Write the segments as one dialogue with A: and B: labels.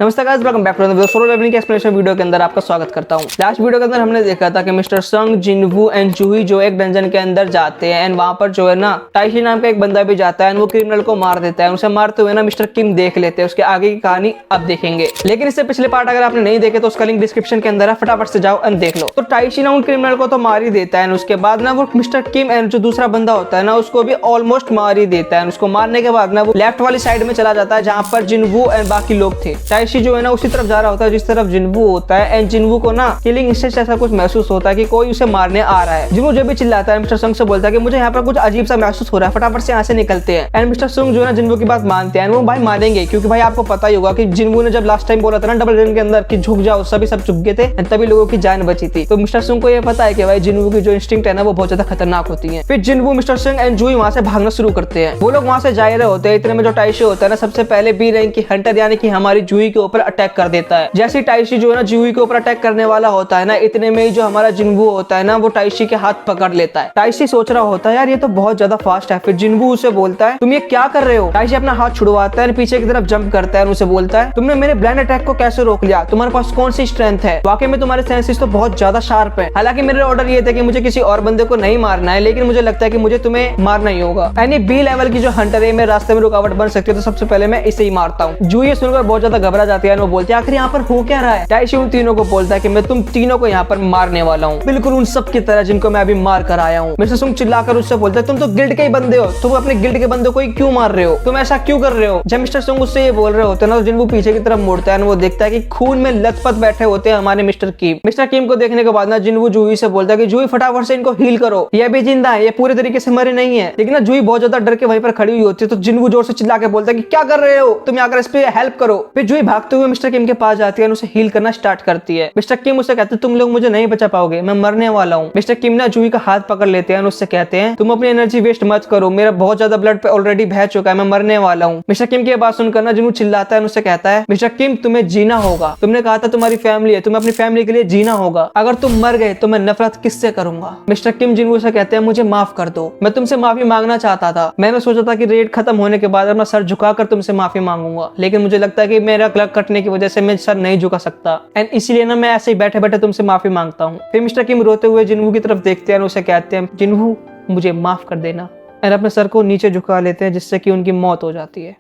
A: नमस्ते guys, welcome back to the solo leveling के explanation video के अंदर आपका स्वागत करता हूं। लास्ट वीडियो के अंदर हमने देखा था कि मिस्टर संग, जिनवू एंड जूही जो एक डंजन के अंदर जाते हैं एंड वहां पर जो है ना टाइशी नाम का एक बंदा भी जाता है एंड वो क्रिमिनल को मार देता है। उसे मारते हुए ना मिस्टर किम देख लेते हैं। उसके आगे की कहानी अब देखेंगे, लेकिन इससे पिछले पार्ट अगर आपने नहीं देखे तो उसका लिंक डिस्क्रिप्शन के अंदर है, फटाफट से जाओ एंड देख लो। तो टाइशी ना उन क्रिमिनल को तो मार ही देता है। उसके बाद ना वो मिस्टर किम एंड जो दूसरा बंदा होता है ना उसको भी ऑलमोस्ट मार ही देता है। उसको मारने के बाद ना वो लेफ्ट वाली साइड में चला जाता है जहां पर जिनवू एंड बाकी लोग थे। टाइशी जो है ना उसी तरफ जा रहा होता है जिस तरफ जिनवू होता है एंड जिनवू को ना किलिंग इंस्टेंट ऐसा कुछ महसूस होता है कि कोई उसे मारने आ रहा है। जिनवू जब भी चिल्लाता है मिस्टर संग से बोलता है कि मुझे यहाँ पर कुछ अजीब सा महसूस हो रहा है, फटाफट से यहाँ से निकलते हैं। एंड मिस्टर संग जो है ना जिनवू की बात मानते हैं। वो भाई मानेंगे क्योंकि भाई आपको पता ही होगा कि जिनवू ने जब लास्ट टाइम बोला था ना डबल रन के अंदर कि झुक जाओ, सभी सब झुक गए थे एंड तभी लोगों की जान बची थी। तो मिस्टर संग को ये पता है कि भाई जिनवू की जो इंस्टिंक्ट है ना वो बहुत ज्यादा खतरनाक होती है। फिर जिनवू, मिस्टर संग एंड जूही वहां से भागना शुरू करते हैं। वो लोग वहां से जा रहे होते हैं। इतने में जो टाइशी होता है ना सबसे पहले बी रैंक की हंटर यानी कि हमारी जूही के ऊपर अटैक कर देता है। जैसे टाइशी जो है ना जूही के ऊपर अटैक करने वाला होता है ना इतने में ही जो हमारा जिनवू होता है ना वो टाइशी के हाथ पकड़ लेता है। टाइशी सोच रहा होता है यार ये तो बहुत ज्यादा फास्ट है। फिर जिनवू उसे बोलता है तुम ये क्या कर रहे हो। टाइशी अपना हाथ छुड़वाता है, पीछे की तरफ जंप करता है और उसे बोलता है तुमने मेरे ब्लाइंड अटैक को कैसे रोक लिया, तुम्हारे पास कौन सी स्ट्रेंथ है, वाकई में तुम्हारे सेंसेस तो बहुत ज्यादा शार्प है। हालांकि मेरे ऑर्डर ये थे कि मुझे किसी और बंदे को नहीं मारना है, लेकिन मुझे लगता है कि मुझे तुम्हें मारना ही होगा। यानी बी लेवल की जो हंटर है मेरे रास्ते में रुकावट बन सकती है, तो सबसे पहले मैं इसे ही मारता हूँ। जूही ये सुनकर बहुत ज्यादा घबरा जाती है। वो बोलती है आखिर यहाँ पर हो क्या रहा है। टाइशी उन तीनों को बोलता है कि मैं तुम तीनों को यहाँ पर मारने वाला हूँ, बिल्कुल उन सब की तरह जिनको मैं अभी मार कर आया हूँ। मिस्टर सुंग चिल्लाकर उससे बोलता है तुम तो गिल्ड के ही बंदे हो, तुम अपने गिल्ड के बंदे को ही क्यों मार रहे हो, तुम ऐसा क्यों कर रहे हो। जब मिस्टर सुंग उससे ये बोल रहे होते हैं ना तो जिनवू पीछे की तरफ मुड़ता है। वो देखता है कि खून में लथपथ बैठे होते हैं हमारे मिस्टर किम। मिस्टर किम को देखने के बाद ना जिनवू जूही से बोलता है कि जूही फटाफट से इनको हील करो, ये भी जिंदा है, ये पूरे तरीके से मरे नहीं है। लेकिन ना जूही बहुत ज्यादा डर के वहीं पर खड़ी हुई होती है। तो जिनवू जोर से चिल्ला के बोलता है कि क्या कर रहे हो तुम, आकर इस पे हेल्प करो। फिर जूही भागते हुए मिस्टर किम के पास जाती है और उसे हील करना स्टार्ट करती है। मिस्टर किम उससे कहते हैं तुम लोग मुझे नहीं बचा पाओगे, मैं मरने वाला हूँ। मिस्टर किम ना जूही का हाथ पकड़ लेते हैं और उससे कहते हैं तुम अपनी एनर्जी वेस्ट मत करो, मेरा बहुत ज्यादा ब्लड पे ऑलरेडी बह चुका है, मैं मरने वाला हूँ। मिस्टर किम की बात सुनकर ना जिनवू चिल्लाता है और उससे कहता है मिस्टर किम तुम्हें जीना होगा, तुमने कहा था तुम्हारी फैमिली है, तुम्हें अपनी फैमिली के लिए जीना होगा, अगर तुम मर गए तो मैं नफरत किससे करूंगा। मिस्टर किम जिनवू से कहते हैं मुझे माफ कर दो, मैं तुमसे माफी मांगना चाहता था, मैंने सोचा था कि रेड खत्म होने के बाद अपना सर झुकाकर तुमसे माफी मांगूंगा, लेकिन मुझे लगता है कि मेरा गला कटने की वजह से मैं सर नहीं झुका सकता एंड इसीलिए ना मैं ऐसे ही बैठे बैठे तुमसे माफी मांगता हूँ। फिर मिस्टर किम रोते हुए जिनवू की तरफ देखते हैं और उसे कहते हैं जिनवू मुझे माफ कर देना, एंड अपने सर को नीचे झुका लेते हैं जिससे कि उनकी मौत हो जाती है।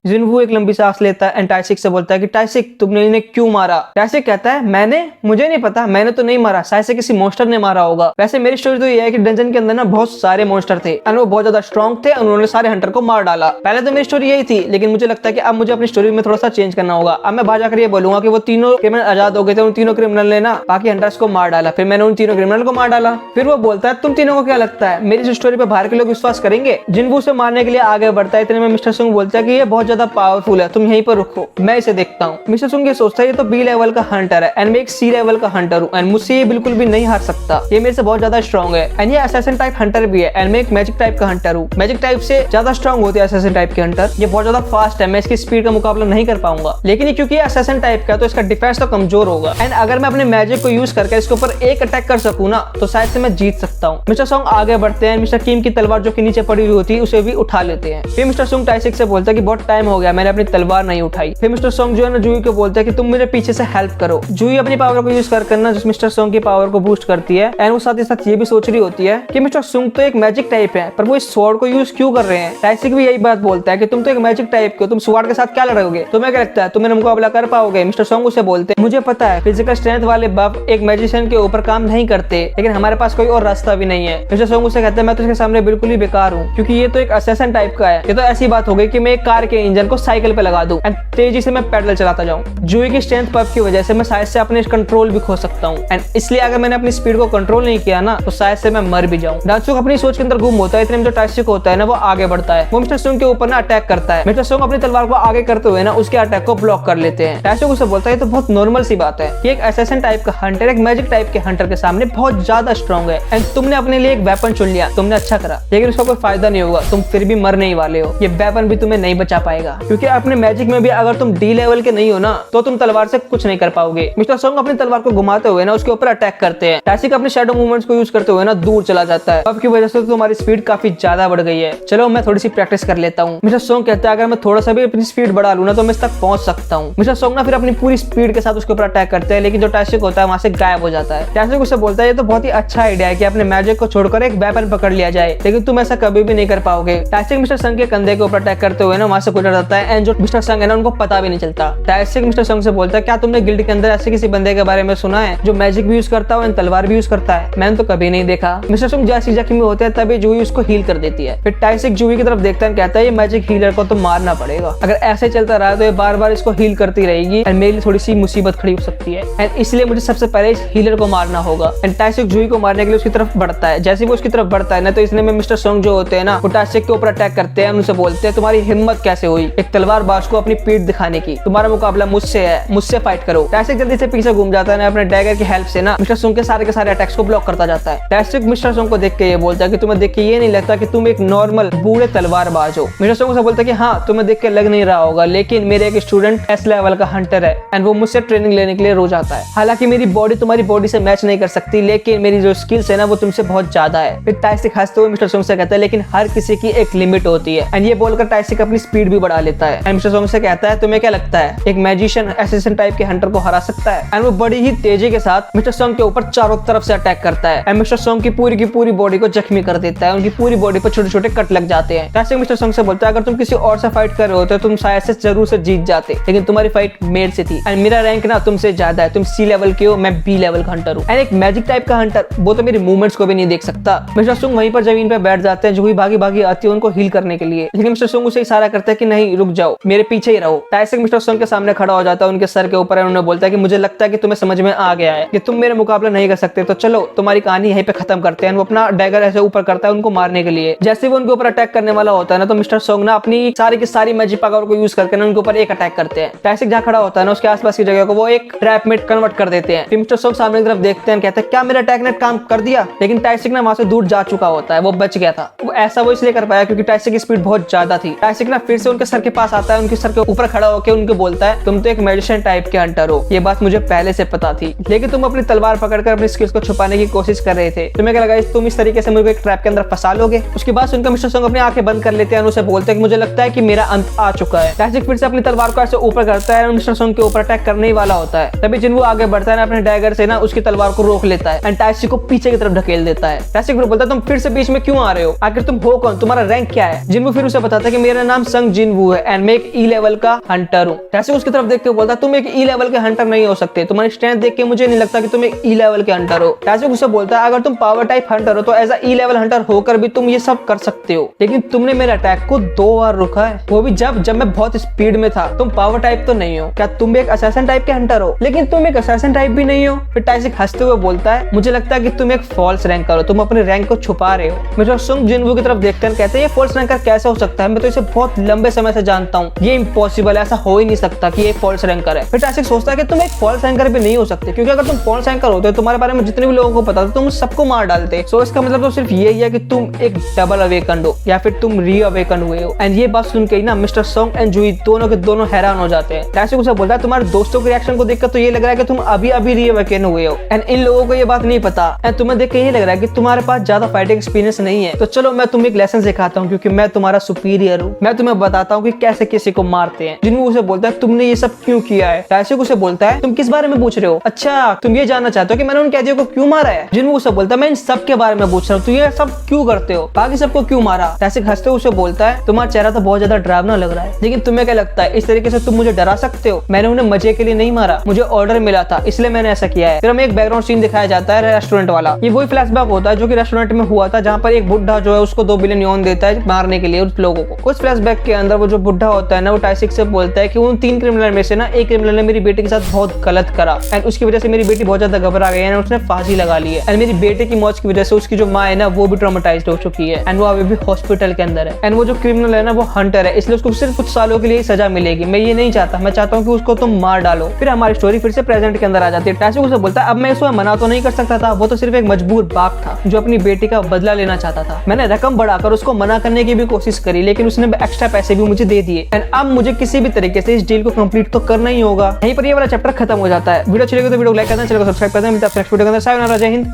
A: जिनवू एक लंबी सांस लेता है एंड टाइसिक से बोलता है कि टाइसिक तुमने इन्हें क्यों मारा। टाइसिक कहता है मुझे नहीं पता, मैंने तो नहीं मारा, शायद से किसी मॉन्स्टर ने मारा होगा। वैसे मेरी स्टोरी तो ये है कि डंजन के अंदर ना बहुत सारे मॉन्स्टर थे एंड वो बहुत ज्यादा स्ट्रॉन्ग थे और उन्होंने सारे हंटर को मार डाला। पहले तो मेरी स्टोरी यही थी, लेकिन मुझे लगता है कि अब मुझे अपनी स्टोरी में थोड़ा सा चेंज करना होगा। अब मैं बाहर जाकर ये बोलूंगा कि वो तीनों क्रिमिनल आजाद हो गए थे, उन तीनों क्रिमिनल ने ना बाकी हंटर्स को मार डाला, फिर मैंने उन तीनों क्रिमिनल को मार डाला। फिर वो बोलता है तुम तीनों को क्या लगता है मेरी स्टोरी पे बाहर के लोग विश्वास करेंगे। जिनवू से मारने के लिए आगे बढ़ता है। इतने में मिस्टर सुंग बोलता है कि ये बहुत ज्यादा पावरफुल है, तुम यहीं पर रुको, मैं इसे देखता हूँ। मिस्टर सुंग ये सोचता है ये तो बी लेवल का हंटर है एंड मैं एक सी लेवल का हंटर हूँ एंड मुझसे ये बिल्कुल भी नहीं हार सकता, ये मेरे से बहुत ज्यादा स्ट्रॉन्ग है एंड ये असैसिन टाइप हंटर भी है एंड मैं एक मैजिक टाइप का हंटर हूँ। मैजिक टाइप से ज्यादा स्ट्रॉन्ग होते हैं असैसिन टाइप के हंटर, ये बहुत ज्यादा फास्ट है, मैं इसकी स्पीड का मुकाबला नहीं कर पाऊंगा, लेकिन ये क्योंकि असैसिन टाइप का तो इसका डिफेंस तो कमजोर होगा एंड अगर मैं अपने मैजिक को यूज करके इसके ऊपर एक अटैक कर सकूँ ना तो शायद से मैं जीत सकता हूँ। मिस्टर सुंग आगे बढ़ते हैं। मिस्टर किम की तलवार जो कि नीचे पड़ी हुई होती है उसे भी उठा लेते हैं। फिर मिस्टर सुंग टाइसिक से बोलता है कि बहुत टाइम हो गया मैंने अपनी तलवार नहीं उठाई। फिर मिस्टर सुंग जो है ना जूही को बोलता है कि तुम मेरे पीछे से हेल्प करो। जूही अपनी पावर को यूज करना जिस मिस्टर सुंग की पावर को बूस्ट करती है एंड वो साथ ही साथ ये भी सोच रही होती है कि मिस्टर सुंग तो एक मैजिक टाइप है पर वो इस स्वॉर्ड को यूज क्यों कर रहे हैं। टाइसिक भी यही बात बोलता है कि तुम तो एक मैजिक टाइप के हो, तुम स्वॉर्ड के साथ क्या लड़ोगे, तुम्हें क्या लगता है तुम मेरा मुकाबला कर पाओगे। मिस्टर सुंग उसे बोलते हैं मुझे पता है फिजिकल स्ट्रेंथ वाले बफ एक मैजिशियन के ऊपर काम नहीं करते, लेकिन हमारे पास कोई और रास्ता भी नहीं है। मिस्टर सुंग उसे कहते हैं मैं तो इसके सामने बिल्कुल ही बेकार हूँ क्योंकि ये तो एक असैसिन टाइप का है, ये तो ऐसी बात हो गई कि मैं एक कार के इंजन को साइकिल पे लगा दूं एंड तेजी से मैं पैडल चलाता जाऊं। जूही की स्ट्रेंथ पफ की वजह से मैं शायद से अपने कंट्रोल भी खो सकता हूँ एंड इसलिए अगर मैंने अपनी स्पीड को कंट्रोल नहीं किया ना तो शायद से मैं मर भी जाऊं। डांसुक अपनी सोच के अंदर गुम होता है। इतने में जो टाइसिक होता है ना वो आगे बढ़ता है, वो मिस्टर सुंग के ऊपर ना अटैक करता है। मिस्टर सुंग अपनी तलवार को आगे करते हुए ना उसके अटैक को ब्लॉक कर लेते हैं। टाइसिक उसे बोलता है तो बहुत नॉर्मल सी बात है कि एक असैसिन टाइप का हंटर एक मैजिक टाइप के हंटर के सामने बहुत ज्यादा स्ट्रॉन्ग है एंड तुमने अपने लिए एक वेपन चुन लिया, तुमने अच्छा करा, लेकिन उसका कोई फायदा नहीं होगा, तुम फिर भी मरने ही वाले हो, ये वेपन भी तुम्हें नहीं बचा पाएगा। जाएगा, क्योंकि अपने मैजिक में भी अगर तुम डी लेवल के नहीं हो ना तो तुम तलवार से कुछ नहीं कर पाओगे। मिस्टर सोंग अपनी तलवार को घुमाते हुए ना उसके ऊपर अटैक करते हैं। टाइसिक अपने शैडो मूवमेंट्स को यूज करते हुए ना दूर चला जाता है। अब की वजह से तुम्हारी स्पीड काफी ज्यादा बढ़ गई है, चलो मैं थोड़ी सी प्रैक्टिस कर लेता हूँ। मिस्टर सोंग कहता है अगर मैं थोड़ा सा भी अपनी स्पीड बढ़ा लूँ ना तो मैं इस तक पहुंच सकता हूँ। मिस्टर सोंग ना फिर अपनी पूरी स्पीड के साथ उसके ऊपर अटैक करते हैं, लेकिन जो टाइसिक होता है वहां से गायब हो जाता है। टाइसिक उससे बोलता है ये तो बहुत ही अच्छा आइडिया है कि अपने मैजिक को छोड़कर एक वेपन पकड़ लिया जाए, लेकिन तुम ऐसा कभी भी नहीं कर पाओगे। टाइसिक मिस्टर संग के कंधे के ऊपर अटैक करते हुए ना वहां से गुजर जाता है एंड जो मिस्टर संग है ना उनको पता भी नहीं चलता। टाइसिक मिस्टर संग से बोलता है क्या तुमने गिल्ड के अंदर ऐसे किसी बंदे के बारे में सुना है जो मैजिक भी यूज करता हो एंड तलवार भी यूज करता है? मैंने तो कभी नहीं देखा। मिस्टर संग जैसे जख्मी होते हैं तभी जूही उसको हील कर देती है। फिर टाइसिक जूही की तरफ देखता है, कहता है ये मैजिक हीलर को तो मारना पड़ेगा, अगर ऐसे चलता रहा तो ये बार बार इसको हील करती रहेगी एंड मेरे लिए थोड़ी सी मुसीबत खड़ी हो सकती है एंड इसलिए मुझे सबसे पहले इस हीलर को मारना होगा। एंड टाइसिक जूही को मारने के लिए उसकी तरफ बढ़ता है। जैसे वो उसकी तरफ बढ़ता है ना तो इसने में मिस्टर सोंग जो होते हैं ना वो टाइसिक के ऊपर अटैक करते हैं, उनसे बोलते हैं तुम्हारी हिम्मत कैसे हुई एक तलवार बाज को अपनी पीठ दिखाने की, तुम्हारा मुकाबला मुझसे है, मुझसे फाइट करो। टाइसिक जल्दी से पीछे घूम जाता है, अपने डैगर की हेल्प से ना मिस्टर सोंग के सारे अटैक्स को ब्लॉक करता जाता है। टाइसिक मिस्टर सोंग को देख के ये बोलता है कि तुम्हें देख के ये नहीं लगता कि तुम एक नॉर्मल बूढ़े तलवारबाज हो? मिस्टर सोंग से बोलता है कि हाँ तुम्हें देख के लग नहीं रहा होगा, लेकिन मेरे एक स्टूडेंट एस लेवल का हंटर है एंड वो मुझसे ट्रेनिंग लेने के लिए रोज आता है। हालांकि मेरी बॉडी तुम्हारी बॉडी से मैच नहीं कर सकती, लेकिन मेरी जो स्किल्स है ना वो तुमसे बहुत ज्यादा है। फिर टाइसिक हंसते हुए मिस्टर सोंग से कहता है लेकिन हर किसी की एक लिमिट होती है एंड ये बोलकर टाइसिक अपनी स्पीड भी बढ़ा लेता है। एंड मिस्टर सोंग से कहता है तुम्हें क्या लगता है एक मैजिशियन असैसिन टाइप के हंटर को हरा सकता है? एंड वो बड़ी ही तेजी के साथ मिस्टर सोंग के ऊपर चारों तरफ से अटैक करता है एंड मिस्टर सोंग की पूरी बॉडी को जख्मी कर देता है, उनकी पूरी बॉडी पर छोटे छोटे कट लग जाते हैं। टाइसिक मिस्टर सोंग से बोलता है अगर तुम किसी और से फाइट कर रहे होते तो तुम शायद से जरूर से जीत जाते, लेकिन तुम्हारी फाइट मेरे से थी एंड मेरा रैंक ना तुमसे ज्यादा है, तुम सी लेवल के हो, मैं बी लेवल का हंटर हूँ एंड एक मैजिक टाइप का हंटर वो तो मेरे मूवमेंट्स को भी नहीं देख सकता। मिस्टर सोंग वहीं पर जमीन पे बैठ जाते हैं, जो भागी भागी आती है उनको हील करने के लिए, लेकिन मिस्टर सोंग उसे इशारा करता है कि नहीं रुक जाओ, मेरे पीछे ही रहो। टाइसिक मिस्टर सोंग के सामने खड़ा हो जाता है, उनके सर के ऊपर उन्हें बोलता है कि मुझे लगता है कि तुम्हें समझ में आ गया है कि तुम मेरे मुकाबला नहीं कर सकते, तो चलो तुम्हारी कहानी यहीं पे खत्म करते हैं। वो अपना डैगर ऐसे ऊपर करता है उनको मारने के लिए। जैसे वो उनके ऊपर अटैक करने वाला होता है ना तो मिस्टर सोंग ना अपनी सारी की सारी मैजिक पावर को यूज करके ना उनके ऊपर एक अटैक करते हैं। टाइसिक जहाँ खड़ा होता है ना उसके आसपास की जगह को वो एक ट्रैप में कन्वर्ट कर देते हैं। फिर मिस्टर सोंग सामने की तरफ देखते हैं, कहते हैं क्या मेरा अटैक ने काम कर दिया? लेकिन टाइसिक ना वहां से दूर जा चुका होता है, वो बच गया था। वो ऐसा वो इसलिए कर पाया क्योंकि टाइसिक की स्पीड बहुत ज्यादा थी। टाइसिक ना फिर से उनके सर के पास आता है, उनके सर के ऊपर खड़ा होकर उनको बोलता है तुम तो एक मैजिशियन टाइप के हंटर हो, ये बात मुझे पहले से पता थी, लेकिन तुम अपनी तलवार पकड़कर अपनी स्किल्स को छुपाने की कोशिश कर रहे थे। तुम्हें क्या लगा तुम इस तरीके से मुझे एक ट्रैप के अंदर फंसा लोगे? उसके बाद सुनकर मिस्टर सोंग अपनी आंखें बंद कर लेते हैं, उसे बोलते हैं कि मुझे लगता है कि मेरा अंत आ चुका है। टाइसिक फिर से अपनी तलवार को ऐसे ऊपर करता है और मिस्टर सोंग के ऊपर अटैक करने ही वाला होता है। तभी जिन्वू आगे बढ़ता है अपने डैगर से ना उसकी तलवार को रोक लेता है एंड टाइसिक को पीछे की तरफ ढकेल देता है। टाइसिक फिर बोलता है तुम फिर से बीच में क्यों आ रहे हो, आखिर तुम हो कौन, तुम्हारा रैंक क्या है? जिन्वू फिर उसे बताता है कि मेरा नाम संग जिनवू है एंड मैं एक ई लेवल का हंटर हूँ। टाइसिक उसकी तरफ देख के बोलता है तुम एक ई लेवल के हंटर नहीं हो सकते, तुम्हारी स्ट्रेंथ देख के मुझे नहीं लगता कि तुम एक ई लेवल के हंटर हो। टाइसिक उसे बोलता है अगर तुम पावर टाइप हंटर हो तो as a E level hunter होकर भी तुम ये सब कर सकते हो, लेकिन तुमने मेरे अटैक को 2 बार रुका है, वो भी जब मैं बहुत स्पीड में था। तुम पावर टाइप तो नहीं हो, क्या तुम एक असैसिन टाइप के हंटर हो? लेकिन तुम एक असैसिन टाइप भी नहीं हो। फिर टाइसिक हंसते हुए बोलता है मुझे लगता है कि तुम एक फॉल्स रैंकर हो, तुम अपने रैंक को छुपा रहे हो। मिस्टर सोंग जिनवू की तरफ देखते हैं, कहते हैं ये फॉल्स रैंकर कैसे हो सकता है, मैं तो इसे बहुत लंबे समय से जानता हूँ, ये इम्पॉसिबल है, ऐसा हो ही नहीं सकता कि ये फॉल्स रैंकर है। फिर टाइसिक सोचता है कि तुम एक फॉल्स रैंकर भी नहीं हो सकते, क्योंकि अगर तुम फॉल्स रैंकर होते तुम्हारे बारे में जितने भी लोगों को पता था तुम सबको मार डालते। सो इसका मतलब तो सिर्फ यही है कि तुम एक डबल अवेकन हो या फिर तुम री अवेकन हुए हो। एंड ये बात सुन के ना मिस्टर सोंग एंड जूही दोनों के दोनों हैरान हो जाते हैं। टाइसिक उसे बोलता है तुम्हारे दोस्तों के रिएक्शन को देखकर तो ये लग रहा है कि तुम अभी री अवेकन हुए हो एंड इन लोगों को ये बात नहीं पता एंड तुम्हें देख के ये लग रहा है कि तुम्हारे पास ज्यादा फाइटिंग एक्सपीरियंस नहीं है, तो चलो मैं तुम्हें एक लेसन सिखाता हूँ क्योंकि मैं तुम्हारा सुपीरियर हूँ, मैं तुम्हें बताता हूँ कि कैसे किसी को मारते हैं। जिन्वू उसे बोलता है तुमने ये सब क्यों किया है? टाइसिक उसे बोलता है तुम किस बारे में पूछ रहे हो? अच्छा तुम ये जानना चाहते हो कि मैंने उन कैदियों को क्यों मारा है? जिन्वू उसे बोलता है मैं इन सब के बारे में पूछ रहा हूँ, तू ये सब क्यों करते हो, बाकी सबको क्यों मारा? टाइसिक हंसते हुए उसे बोलता है तुम्हारा चेहरा तो बहुत ज्यादा डरावना लग रहा है, लेकिन तुम्हें क्या लगता है इस तरीके से तुम मुझे डरा सकते हो? मैंने उन्हें मजे के लिए नहीं मारा, मुझे ऑर्डर मिला था इसलिए मैंने ऐसा किया है। फिर हमें एक बैकग्राउंड सीन दिखाया जाता है रेस्टोरेंट वाला। ये वही फ्लैशबैक होता है जो कि रेस्टोरेंट में हुआ था, जहाँ पर एक बुढ़ा जो है उसको 2 बिलियन योन देता है मारने के लिए उस लोगों को। उस फ्लैशबैक के अंदर वो जो बुढ़ा होता है ना वो टाइसिक से बोलता है कि उन 3 क्रिमिनल में से ना एक क्रिमिनल ने मेरी बेटी के साथ बहुत गलत करा एंड उसकी वजह से मेरी बेटी बहुत ज्यादा घबरा गई है, उसने फांसी लगा ली है एंड मेरी बेटे की मौत की वजह से उसकी जो माँ है ना वो भी ट्रॉमेटाइज्ड हो चुकी है एंड वो अभी भी हॉस्पिटल के अंदर है एंड वो जो क्रिमिनल है ना वो हंटर है, इसलिए उसको सिर्फ कुछ सालों के लिए सजा मिलेगी। मैं ये नहीं चाहता, मैं चाहता हूँ कि उसको तुम मार डालो। फिर हमारी स्टोरी फिर से प्रेजेंट के अंदर आ जाती है। टाइसिक उसे बोलता है अब मैं इसको मना तो नहीं कर सकता था, वो तो सिर्फ एक मजबूर बाप था जो अपनी बेटी का बदला लेना चाहता था। मैंने रकम बढ़ाकर उसको मना करने की भी कोशिश करी, लेकिन उसने एक्स्ट्रा पैसे भी मुझे दे दिए एंड अब मुझे किसी भी तरीके से इस डील को कंप्लीट तो करना ही होगा। यहीं पर ये वाला चैप्टर खत्म हो जाता है। वीडियो अच्छी लगी तो वीडियो को लाइक करना, चैनल को सब्सक्राइब करना। मिलता है नेक्स्ट वीडियो के अंदर। सायोनारा, जय हिंद,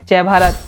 A: जय भारत।